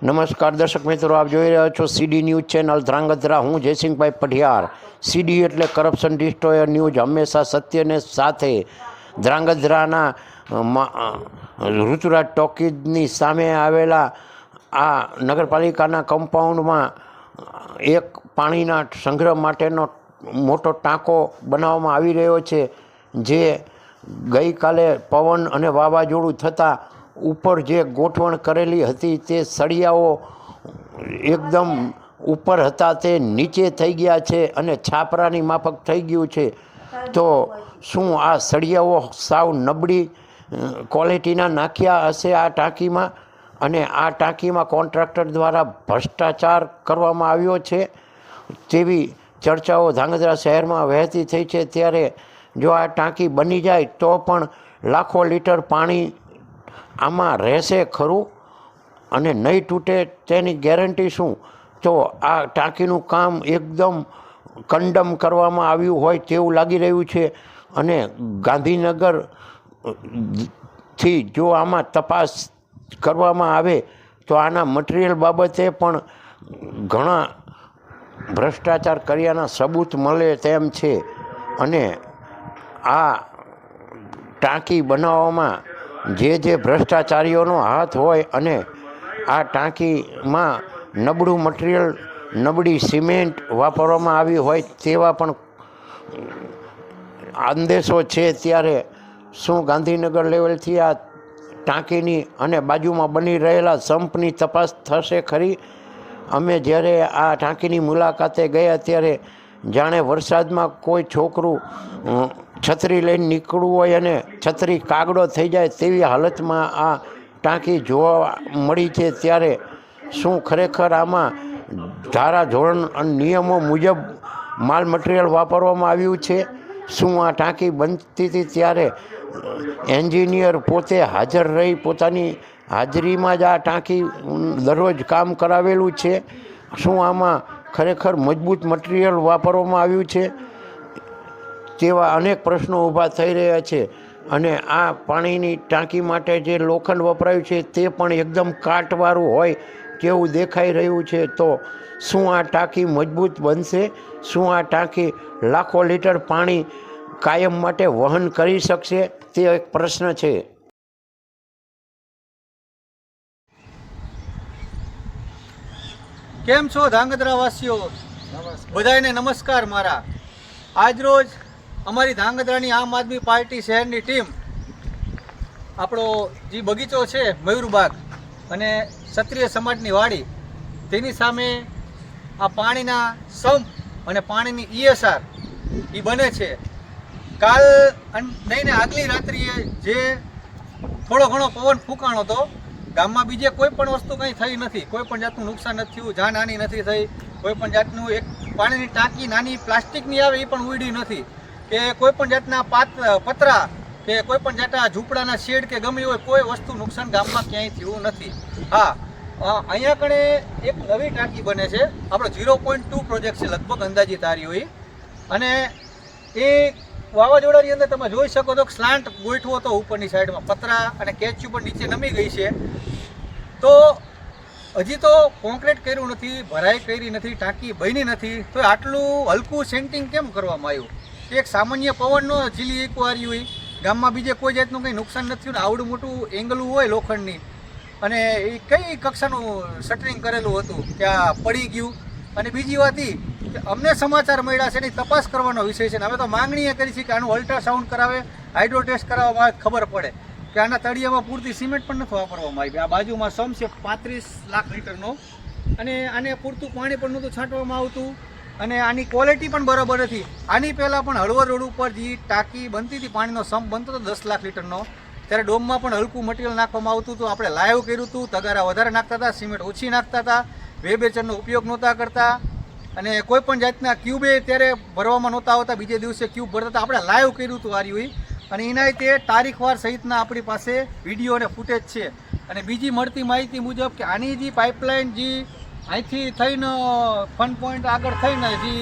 નમસ્કાર દર્શક મિત્રો, આપ જોઈ રહ્યા છો સીડી ન્યૂઝ ચેનલ ધ્રાંગધ્રા. હું જયસિંહભાઈ પઢિયાર. સીડી એટલે કરપ્શન ડિસ્ટ્રોયર ન્યૂઝ, હંમેશા સત્યને સાથે. ધ્રાંગધ્રાના ઋતુરાજ ટોકીઝની સામે આવેલા આ નગરપાલિકાના કમ્પાઉન્ડમાં એક પાણીના સંગ્રહ માટેનો મોટો ટાંકો બનાવવામાં આવી રહ્યો છે, જે ગઈકાલે પવન અને વાવાઝોડું થતાં ઉપર જે ગોઠવણ કરેલી હતી તે સળિયાઓ એકદમ ઉપર હતા તે નીચે થઈ ગયા છે અને છાપરાની માફક થઈ ગયું છે. તો શું આ સળિયાઓ સાવ નબળી ક્વોલિટીના નાખ્યા હશે આ ટાંકીમાં, અને આ ટાંકીમાં કોન્ટ્રાક્ટર દ્વારા ભ્રષ્ટાચાર કરવામાં આવ્યો છે તેવી ચર્ચાઓ ધ્રાંગધ્રા શહેરમાં વહેતી થઈ છે. ત્યારે જો આ ટાંકી બની જાય તો પણ લાખો લીટર પાણી આમાં રહેશે ખરું અને નહીં તૂટે તેની ગેરંટી શું? તો આ ટાંકીનું કામ એકદમ કન્ડમ કરવામાં આવ્યું હોય તેવું લાગી રહ્યું છે. અને ગાંધીનગરથી જો આમાં તપાસ કરવામાં આવે તો આના મટીરિયલ બાબતે પણ ઘણા ભ્રષ્ટાચાર કર્યાના સબૂત મળે તેમ છે. અને આ ટાંકી બનાવવામાં જે ભ્રષ્ટાચારીઓનો હાથ હોય અને આ ટાંકીમાં નબળું મટીરિયલ, નબળી સિમેન્ટ વાપરવામાં આવી હોય તેવા પણ આદેશો છે. ત્યારે શું ગાંધીનગર લેવલથી આ ટાંકીની અને બાજુમાં બની રહેલા સંપની તપાસ થશે ખરી? અમે જ્યારે આ ટાંકીની મુલાકાતે ગયા ત્યારે જાણે વરસાદમાં કોઈ છોકરું છત્રી લઈને નીકળવું હોય અને છત્રી કાગડો થઈ જાય તેવી હાલતમાં આ ટાંકી જોવા મળી છે. ત્યારે શું ખરેખર આમાં ધારા ધોરણ અને નિયમો મુજબ માલ મટીરિયલ વાપરવામાં આવ્યું છે? શું આ ટાંકી બનતી હતી ત્યારે એન્જિનિયર પોતે હાજર રહી પોતાની હાજરીમાં જ આ ટાંકી દરરોજ કામ કરાવેલું છે? શું આમાં ખરેખર મજબૂત મટીરિયલ વાપરવામાં આવ્યું છે? તેવા અનેક પ્રશ્નો ઊભા થઈ રહ્યા છે. અને આ પાણીની ટાંકી માટે જે લોખંડ વપરાયું છે તે પણ એકદમ કાટવાળું હોય તેવું દેખાઈ રહ્યું છે. તો શું આ ટાંકી મજબૂત બનશે? શું આ ટાંકી લાખો લીટર પાણી કાયમ માટે વહન કરી શકશે? તે એક પ્રશ્ન છે. કેમ છો ધ્રાંગધ્રા વાસીઓ? બધાને નમસ્કાર મારા. આજરોજ અમારી ધ્રાંગધ્રાની આમ આદમી પાર્ટી શહેરની ટીમ આપણો જે બગીચો છે મયુરબાગ અને ક્ષત્રિય સમાજની વાડી, તેની સામે આ પાણીના સંપ અને પાણીની ESR એ બને છે. કાલ નહીં ને આગલી રાત્રિએ જે થોડો ઘણો પવન ફૂંકાણો હતો, ગામમાં બીજે કોઈ પણ વસ્તુ કંઈ થઈ નથી, કોઈ પણ જાતનું નુકસાન નથી થયું, જાનહાની નથી થઈ, કોઈ પણ જાતનું એક પાણીની ટાંકી નાની પ્લાસ્ટિકની આવે એ પણ ઉડી નથી, કે કોઈ પણ જાતના પતરા કે કોઈ પણ જાતના ઝૂંપડાના શેડ કે ગમે હોય કોઈ વસ્તુ નુકસાન ગામમાં ક્યાંય થયું નથી. હા, અહીંયા કણે એક નવી ટાંકી બને છે, આપણો 0.2 પ્રોજેક્ટ છે લગભગ અંદાજિત તારી હોય. અને એ વાવાઝોડાની અંદર તમે જોઈ શકો તો સ્લાન્ટ ગોઠવો તો ઉપરની સાઈડમાં પતરા અને કેચ્યુ પણ નીચે નમી ગઈ છે. તો હજી તો કોન્ક્રીટ કર્યું નથી, ભરાઈ કરી નથી, ટાંકી બની નથી, તો આટલું હલકું સેન્ટિંગ કેમ કરવામાં આવ્યું? એક સામાન્ય પવનનો ઝીલી એક વારી હોય, ગામમાં બીજે કોઈ જાતનું કંઈ નુકસાન નથી થયું ને આવડું મોટું એંગલું હોય લોખંડની, અને એ કઈ કક્ષાનું શટરિંગ કરેલું હતું ત્યાં પડી ગયું. અને બીજી વાત એ કે અમને સમાચાર મળ્યા છે એની તપાસ કરવાનો વિષય છે. હવે તો માંગણી એ કરી છે કે આનું અલ્ટ્રાસાઉન્ડ કરાવે, હાઇડ્રો ટેસ્ટ કરાવવામાં આવે, ખબર પડે કે આના તળિયામાં પૂરતી સિમેન્ટ પણ નથી વાપરવામાં આવી. આ બાજુમાં સમ છે 35 લાખ લીટરનો, અને આને પૂરતું પાણી પણ નહોતું છાંટવામાં આવતું, અને આની ક્વોલિટી પણ બરાબર નથી. આની પહેલાં પણ હળવદ રોડ ઉપર જે ટાંકી બનતી હતી, પાણીનો સંપ બનતો હતો 10 લાખ લીટરનો, ત્યારે ડોમમાં પણ હલકું મટીરિયલ નાખવામાં આવતું હતું. આપણે લાઈવ કર્યું હતું, તગારા વધારે નાખતા હતા, સિમેન્ટ ઓછી નાખતા હતા, વેબેચરનો ઉપયોગ નહોતા કરતા, અને કોઈ પણ જાતના ક્યુબે ત્યારે ભરવામાં નહોતા આવતા, બીજે દિવસે ક્યુબ ભરતા હતા. આપણે લાઈવ કર્યું હતું આ રહ્યું. અને એના તે તારીખવાર સહિતના આપણી પાસે વિડીયો અને ફૂટેજ છે. અને બીજી મળતી માહિતી મુજબ કે આની જે પાઇપલાઇન જે અહીંથી થઈને ફન પોઈન્ટ આગળ થઈને જે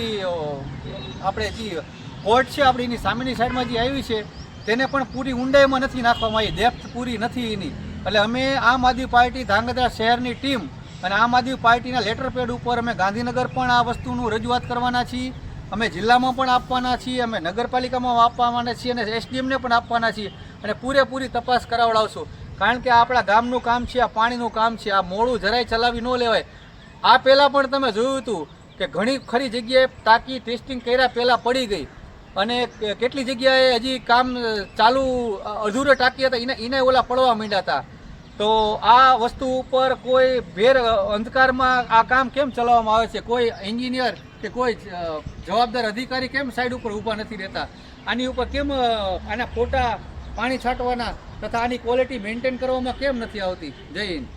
આપણે જે પોર્ટ છે આપણી એની સામેની સાઈડમાં જે આવી છે તેને પણ પૂરી ઊંડાઈમાં નથી નાખવામાં આવી, ડેપ્થ પૂરી નથી એની. એટલે અમે આમ આદમી પાર્ટી ધ્રાંગધ્રા શહેરની ટીમ અને આમ આદમી પાર્ટીના લેટર પેડ ઉપર અમે ગાંધીનગર પણ આ વસ્તુનું રજૂઆત કરવાના છીએ, અમે જિલ્લામાં પણ આપવાના છીએ, અમે નગરપાલિકામાં આપવાના છીએ અને એસડીએમને પણ આપવાના છીએ અને પૂરેપૂરી તપાસ કરાવડાવશું. કારણ કે આ આપણા ગામનું કામ છે, આ પાણીનું કામ છે, આ મોડું જરાય ચલાવી ન લેવાય. આ પહેલાં પણ તમે જોયું હતું કે ઘણી ખરી જગ્યાએ ટાંકી ટેસ્ટિંગ કર્યા પહેલાં પડી ગઈ અને કેટલી જગ્યાએ હજી કામ ચાલુ અધૂરે ટાંકી હતા એને ઓલા પડવા માંડ્યા હતા. તો આ વસ્તુ ઉપર કોઈ ભેર અંધકારમાં આ કામ કેમ ચલાવવામાં આવે છે? કોઈ એન્જિનિયર કે કોઈ જવાબદાર અધિકારી કેમ સાઈડ ઉપર ઊભા નથી રહેતા? આની ઉપર કેમ આના ફોટા પાણી છાંટવાના તથા આની ક્વોલિટી મેન્ટેન કરવામાં કેમ નથી આવતી? જય હિન્દ.